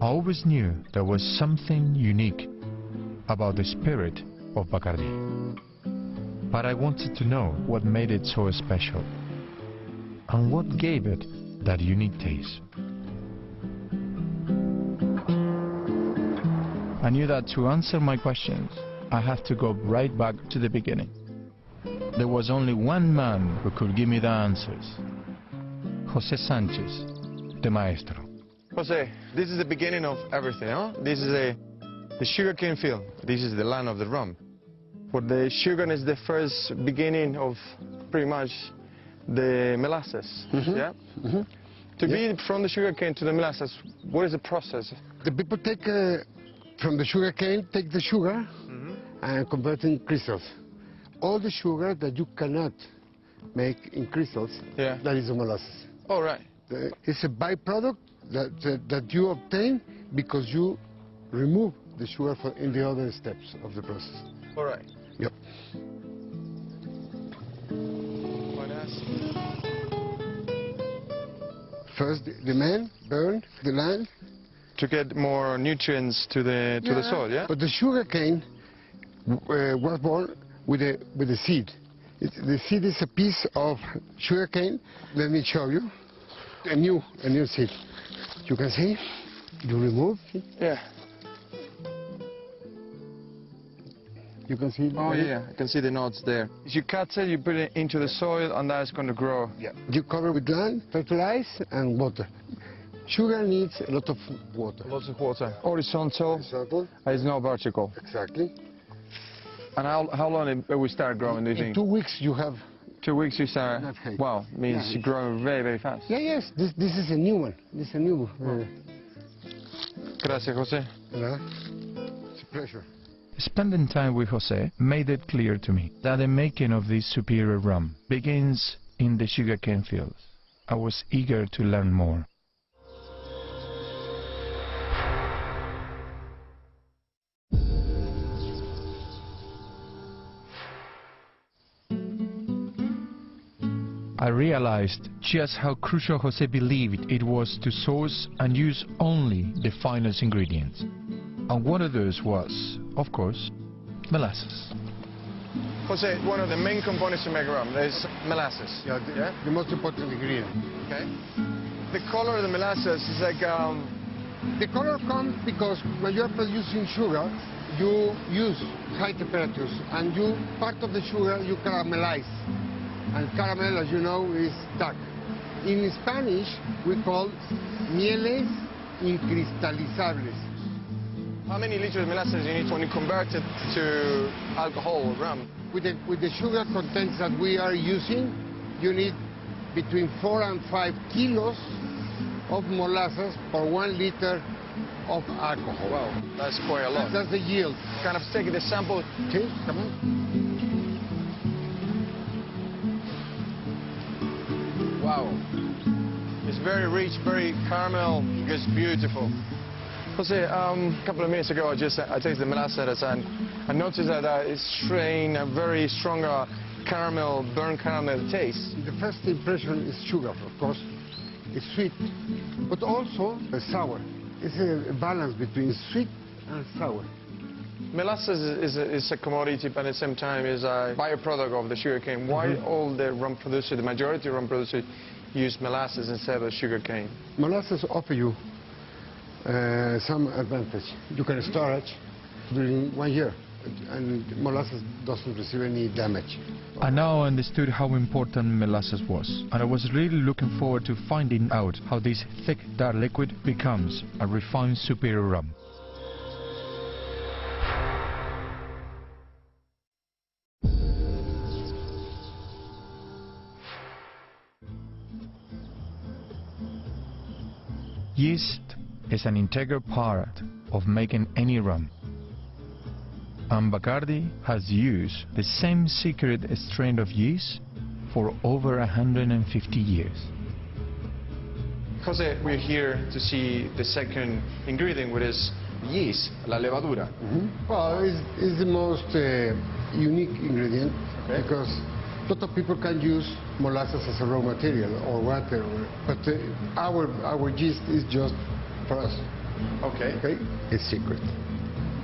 I always knew there was something unique about the spirit of Bacardi. But I wanted to know what made it so special and what gave it that unique taste. I knew that to answer my questions, I had to go right back to the beginning. There was only one man who could give me the answers. José Sánchez, the maestro. Jose, this is the beginning of everything, huh? This is the sugarcane field. This is the land of the rum. But the sugar is the first beginning of pretty much the molasses, yeah? To be from the sugarcane to the molasses, what is the process? The people take from the sugarcane, take the sugar and convert it in crystals. All the sugar that you cannot make in crystals, that is the molasses. All right. It's a byproduct that you obtain because you remove the sugar in the other steps of the process. All right. Yep. First, the men burn the land to get more nutrients to the soil, yeah? But the sugarcane was born with a seed. The seed is a piece of sugarcane. Let me show you a new seed. You can see, you remove it. Yeah. You can see. Oh yeah, I can see the nodes there. You cut it, you put it into the soil, and that's going to grow. Yeah. You cover with land, fertilize, and water. Sugar needs a lot of water. Lots of water. Horizontal. Horizontal. It's not vertical. Exactly. And how long will we start growing, do you think? In 2 weeks you have. 2 weeks you start. Wow, means you grow very, very fast. Yeah, yes. This is a new one. This is a new. Gracias, Jose. It's a pleasure. Spending time with Jose made it clear to me that the making of this superior rum begins in the sugarcane fields. I was eager to learn more. I realized just how crucial Jose believed it was to source and use only the finest ingredients. And one of those was, of course, molasses. Jose, one of the main components to make rum is molasses. Yeah, the most important ingredient. Okay. The color of the molasses is like... The color comes because when you're producing sugar, you use high temperatures, and part of the sugar you caramelize. And caramel, as you know, is dark. In Spanish, we call mieles incristalizables. How many liters of molasses you need when you convert it to alcohol or rum? With the sugar contents that we are using, you need between 4 and 5 kilos of molasses per 1 liter of alcohol. Wow, that's quite a lot. That's the yield. Kind of take the sample. Okay, come on. Wow. It's very rich, very caramel, it's beautiful. Jose, a couple of minutes ago I tasted the molasses and I noticed that it's showing a very strong caramel, burnt caramel taste. The first impression is sugar, of course. It's sweet, but also sour. It's a balance between sweet and sour. Molasses is a commodity, but at the same time is a byproduct of the sugarcane. Why all the rum producers, the majority of rum producers, use molasses instead of sugarcane? Molasses offer you some advantage. You can store it during 1 year, and molasses doesn't receive any damage. I now understood how important molasses was, and I was really looking forward to finding out how this thick, dark liquid becomes a refined superior rum. Yeast is an integral part of making any rum. And Bacardi has used the same secret strain of yeast for over 150 years. Jose, we're here to see the second ingredient, which is yeast, la levadura. Well, it's the most unique ingredient because a lot of people can use molasses as a raw material or water, but our yeast is just for us. Okay. Okay, it's secret.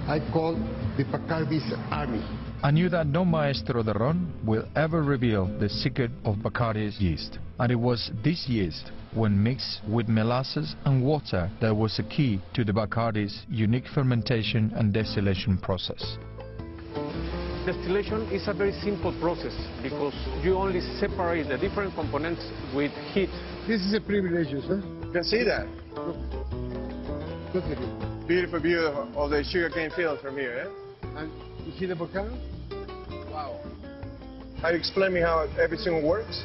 I call the Bacardi's army. I knew that no maestro de ron will ever reveal the secret of Bacardi's yeast. And it was this yeast, when mixed with molasses and water, that was a key to the Bacardi's unique fermentation and distillation process. Distillation is a very simple process because you only separate the different components with heat. This is a privilege, sir. You can see that. Look at it. Beautiful view of the sugarcane fields from here, eh? And you see the Bacardi? Wow. Can you explain me how everything works?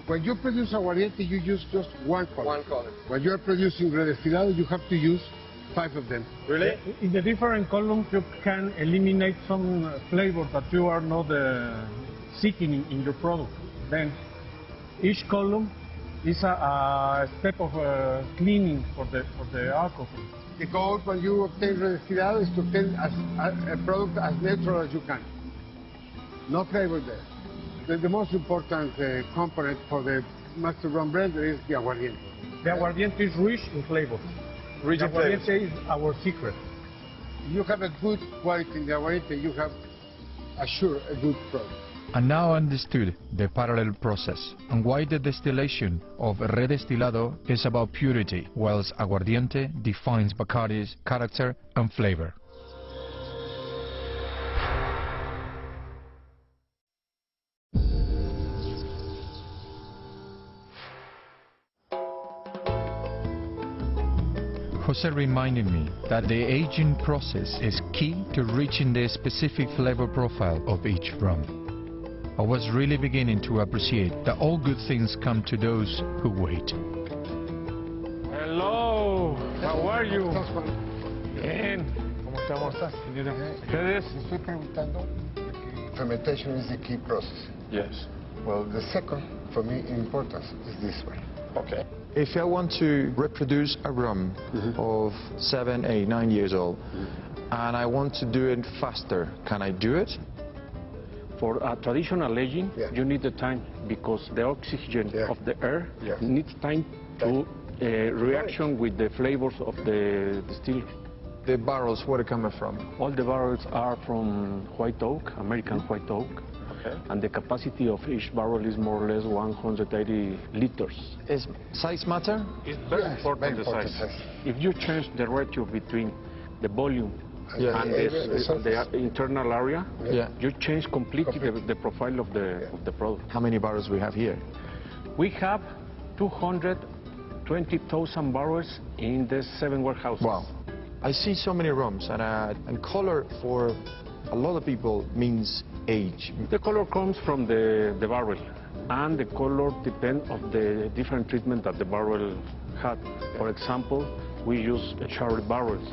When you produce aguardiente, you use just one color. One color. When you are producing redestilado, you have to use 5 of them. Really? In the different columns, you can eliminate some flavor that you are not seeking in your product. Then each column is a step of cleaning for the alcohol. The goal when you obtain redestilado is to obtain a product as neutral as you can. No flavor there. The most important component for the master rum blender is the aguardiente. The aguardiente is rich in flavors. Rich The in flavors. aguardiente is our secret. If you have a good quality in the aguardiente, you have assured a good product. And now I understood the parallel process and why the distillation of redestilado is about purity, whilst aguardiente defines Bacardi's character and flavor. Jose reminded me that the aging process is key to reaching the specific flavor profile of each rum. I was really beginning to appreciate that all good things come to those who wait. Hello, how are you? Bien. ¿Cómo estás? ¿Ustedes? Estoy preguntando porque fermentation is the key process. Yes. Well, the second, for me, in importance is this one. Okay. If I want to reproduce a rum of 7, 8, 9 years old, and I want to do it faster, can I do it? For a traditional aging, Yeah. you need the time because the oxygen Yeah. of the air Yeah. needs time to reaction with the flavors of the still. The barrels, where are they coming from? All the barrels are from white oak, American white oak, Okay. and the capacity of each barrel is more or less 180 liters. Is size matter? It's very Yes, important, very the important size. size. If you change the ratio between the volume Yeah. and surface. the internal area, Yeah. you change completely the profile of Yeah. the product. How many barrels we have here? We have 220,000 barrels in the 7 warehouses. Wow. I see so many rums, and color for a lot of people means age. The color comes from the barrel, and the color depends on the different treatment that the barrel had. For example, we use cherry barrels.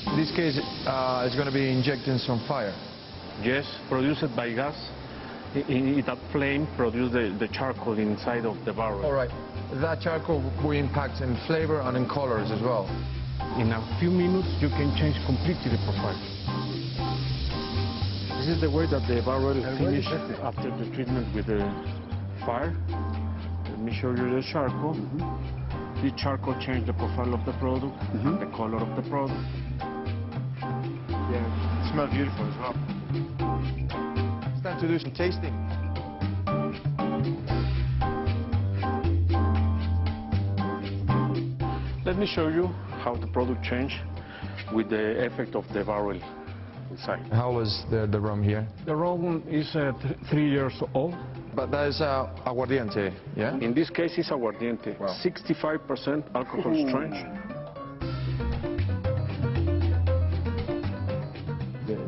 In this case, it's going to be injecting some fire. Yes, produced by gas. That flame produces the charcoal inside of the barrel. All right. That charcoal will impact in flavor and in colors as well. In a few minutes, you can change completely the profile. This is the way that the barrel finished after the treatment with the fire. Let me show you the charcoal. The charcoal changed the profile of the product, and the color of the product. Yeah. It smells beautiful as well. It's time to do some tasting. Let me show you how the product changed with the effect of the barrel inside. How was the rum here? The rum is 3 years old. But that is aguardiente, yeah? In this case, it's aguardiente. Wow. 65% alcohol strength.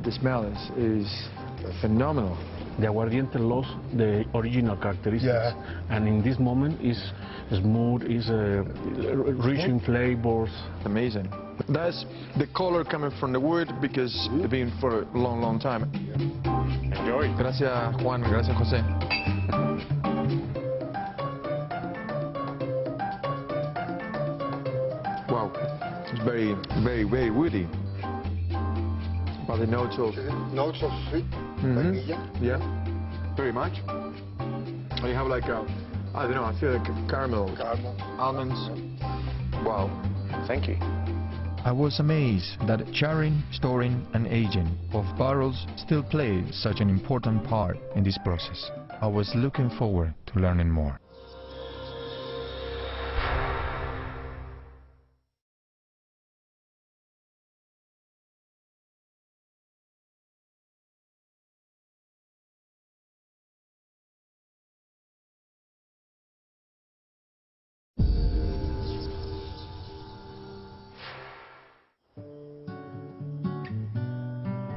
The smell is phenomenal. The aguardiente lost the original characteristics, Yeah. and in this moment is smooth, is rich in flavors. Amazing. That's the color coming from the wood because it's been for a long, long time. Enjoy. Gracias, Juan. Gracias, José. Wow. It's very, very, very woody. By the notes of... Notes of sweet vanilla. Yeah, very much. And you have like a, I don't know, I feel like a caramel. Caramel. Almonds. Wow, thank you. I was amazed that charring, storing and aging of barrels still play such an important part in this process. I was looking forward to learning more.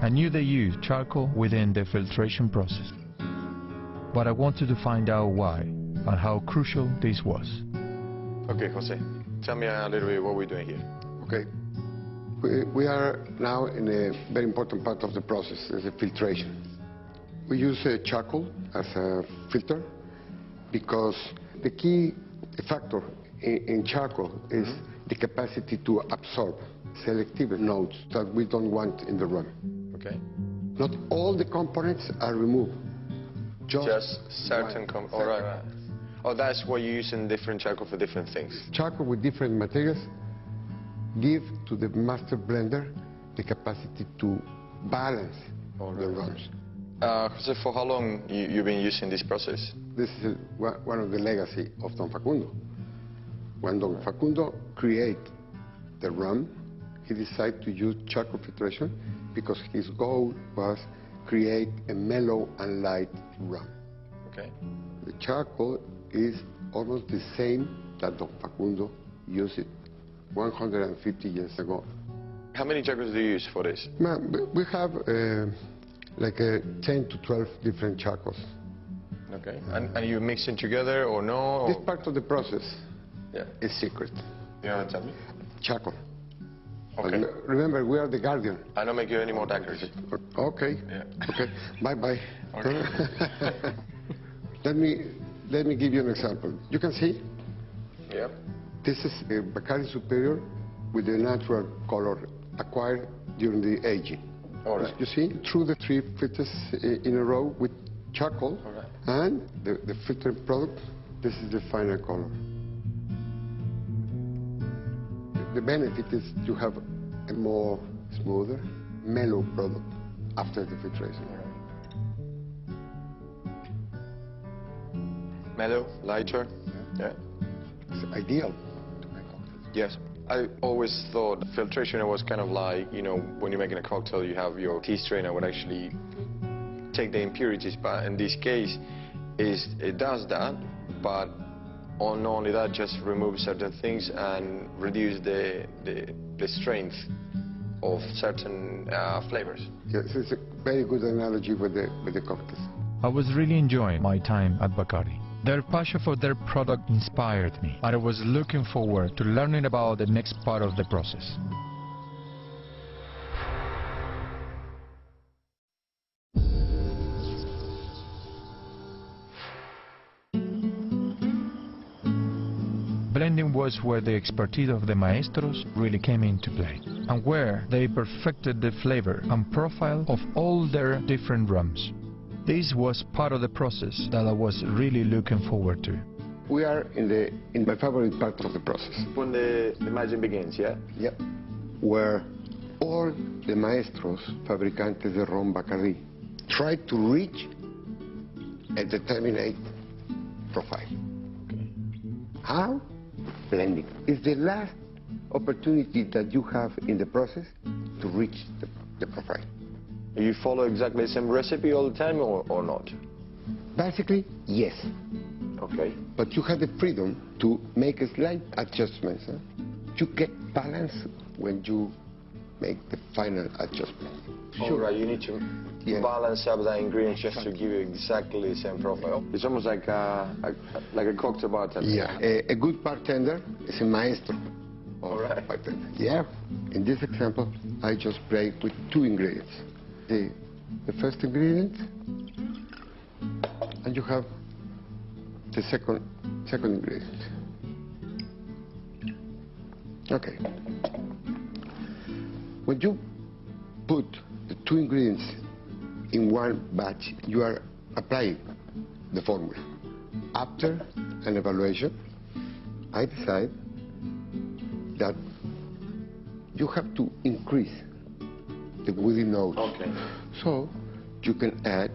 I knew they used charcoal within the filtration process, but I wanted to find out why and how crucial this was. Okay, Jose, tell me a little bit what we're doing here. Okay. We are now in a very important part of the process, is the filtration. We use charcoal as a filter because the key factor in charcoal is the capacity to absorb selective notes that we don't want in the rum. Okay. Not all the components are removed. Just certain all right. Oh, that's what you use in different charcoal for different things. Charcoal with different materials give to the master blender the capacity to balance the rums. Jose, for how long you've been using this process? This is one of the legacy of Don Facundo. When Don Facundo created the rum, he decided to use charcoal filtration because his goal was create a mellow and light rum. Okay. The charcoal is almost the same that Don Facundo used it 150 years ago. How many charcoals do you use for this? We have like 10 to 12 different charcoals. Okay. And you mix them together or no? This part of the process is secret. You want to tell me? Charcoal. Okay. Remember, we are the guardian. I don't make you any more daggers. Okay. Yeah. Okay. Bye-bye. Okay. Let me give you an example. You can see Yep. this is a Bacardi Superior with the natural color acquired during the aging. All right. You see, through the 3 filters in a row with charcoal, All right. and the filtered product, this is the final color. The benefit is you have a more smoother, mellow product after the filtration. Mellow, lighter. Yeah. It's ideal to make cocktails. Yes. I always thought filtration was kind of like, you know, when you're making a cocktail, you have your tea strainer would actually take the impurities, but in this case, it does that, but not only that, just remove certain things and reduce the strength of certain flavors. Yes, it's a very good analogy with the cocktails. I was really enjoying my time at Bacardi. Their passion for their product inspired me, and I was looking forward to learning about the next part of the process. Blending was where the expertise of the maestros really came into play, and where they perfected the flavor and profile of all their different rums. This was part of the process that I was really looking forward to. We are in my favorite part of the process. When the magic begins, yeah? Yep. Where all the maestros, fabricantes de ron Bacardi, try to reach a determinate profile. Okay. How? Blending. It's the last opportunity that you have in the process to reach the profile. You follow exactly the same recipe all the time or not? Basically, yes. Okay. But you have the freedom to make a slight adjustments. Huh? You get balance when you make the final adjustment. All right, you need to balance up the ingredients just to give you exactly the same profile. It's almost like a cocktail bartender. Yeah, a good bartender is a maestro. All right. Bartender. Yeah. In this example, I just play with 2 ingredients. The first ingredient, and you have the second ingredient. Okay. When you put the two ingredients in one batch, you are applying the formula. After an evaluation, I decide that you have to increase the woody notes. Okay. So you can add,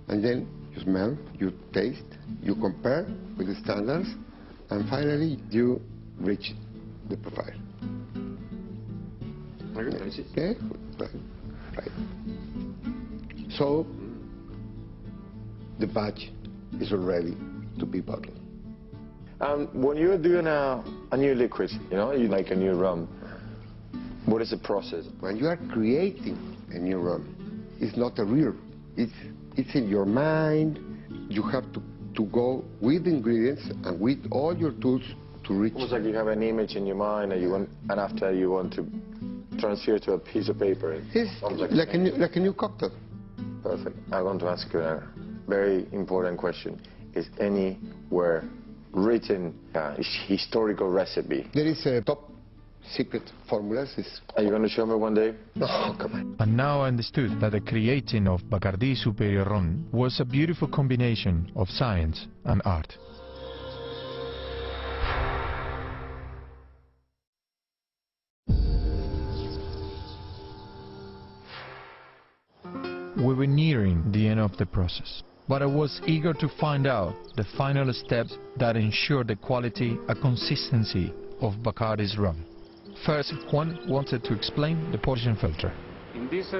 and then you smell, you taste, you compare with the standards, and finally you reach the profile. Okay? Right. So the batch is already to be bottled. When you're doing a new liquid, you make a new rum, what is the process? When you are creating a new rum, it's not a real. It's in your mind. You have to go with the ingredients and with all your tools to reach. Almost like you have an image in your mind and after you want to transfer to a piece of paper. It's like a new cocktail. Perfect. I want to ask you a very important question. Is anywhere written a historical recipe? There is a top secret formula. Are you going to show me one day? No, come on. And now I understood that the creating of Bacardi Superior Rum was a beautiful combination of science and art. We were nearing the end of the process, but I was eager to find out the final steps that ensure the quality and consistency of Bacardi's rum. First, Juan wanted to explain the portion filter. In this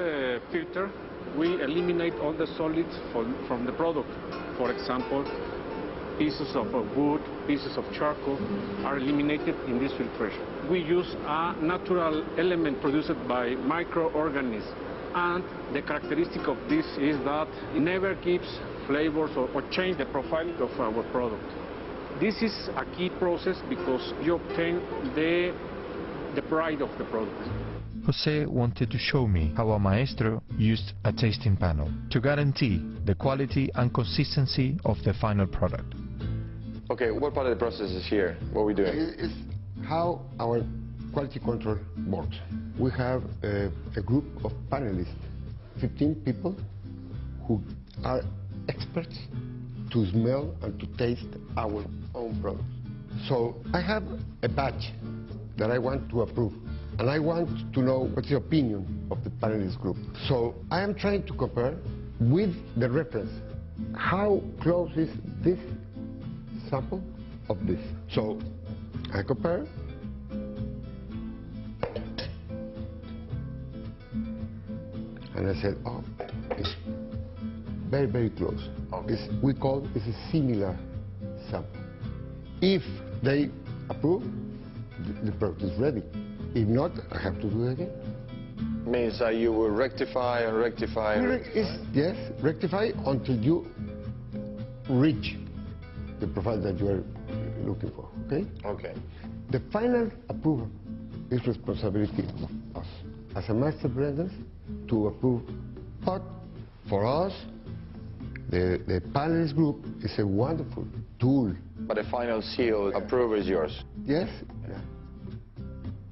filter, we eliminate all the solids from the product. For example, pieces of wood, pieces of charcoal are eliminated in this filtration. We use a natural element produced by microorganisms, and the characteristic of this is that it never gives flavors or change the profile of our product. This is a key process because you obtain the pride of the product. Jose wanted to show me how a maestro used a tasting panel to guarantee the quality and consistency of the final product. Okay, what part of the process is here? What are we doing? It's how our quality control works. We have a group of panelists, 15 people who are experts to smell and to taste our own product. So I have a batch that I want to approve, and I want to know what's the opinion of the panelist group. So I am trying to compare with the reference. How close is this sample of this? So I compare. And I said, oh, it's very, very close. Okay. It's a similar sample. If they approve, the product is ready. If not, I have to do it again. Means that you will rectify and rectify and rectify? Yes, rectify until you reach the profile that you are looking for, okay? Okay. The final approval is responsibility of us as a master blenders to approve. But for us, the panelist group is a wonderful tool. But the final seal approval is yours? Yes? Yeah.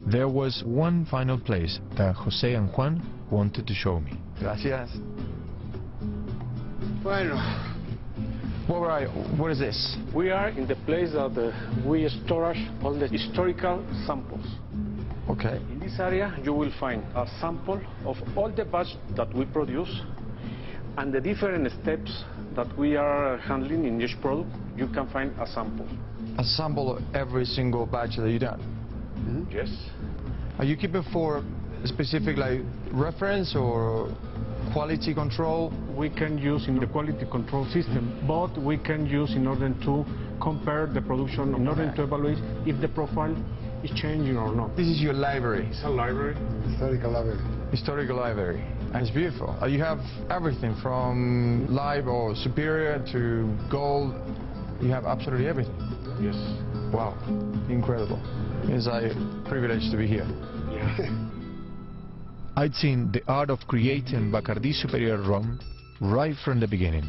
There was one final place that Jose and Juan wanted to show me. Gracias. Bueno. What is this? We are in the place that we store all the historical samples. Okay. In this area, you will find a sample of all the batch that we produce and the different steps that we are handling in each product. You can find a sample. A sample of every single batch that you done? Mm-hmm. Yes. Are you keeping for specific reference or quality control? We can use in the quality control system, but we can use in order to compare the production, in order to evaluate if the profile is changing or not. This is your library. It's a library. Historical library. Historical library. And it's beautiful. You have everything from live or superior to gold. You have absolutely everything. Yes. Wow. Incredible. It's a privilege to be here. Yeah. I'd seen the art of creating Bacardi Superior rum right from the beginning.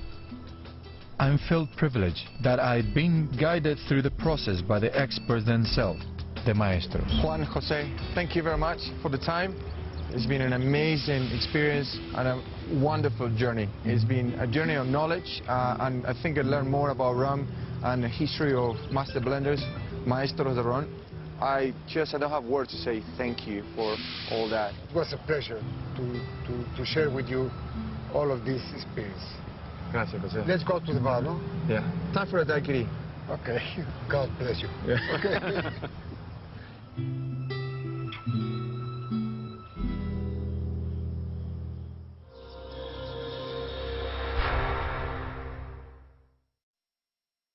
I felt privileged that I'd been guided through the process by the experts themselves, the maestros. Juan, Jose, thank you very much for the time. It's been an amazing experience and a wonderful journey. It's been a journey of knowledge, and I think I learned more about rum and the history of master blenders, maestros de ron. I don't have words to say thank you for all that. It was a pleasure to share with you all of this experience. Gracias, José. Let's go to the bar, no? Yeah. Time for a daiquiri. Okay. God bless you. Yeah. Okay.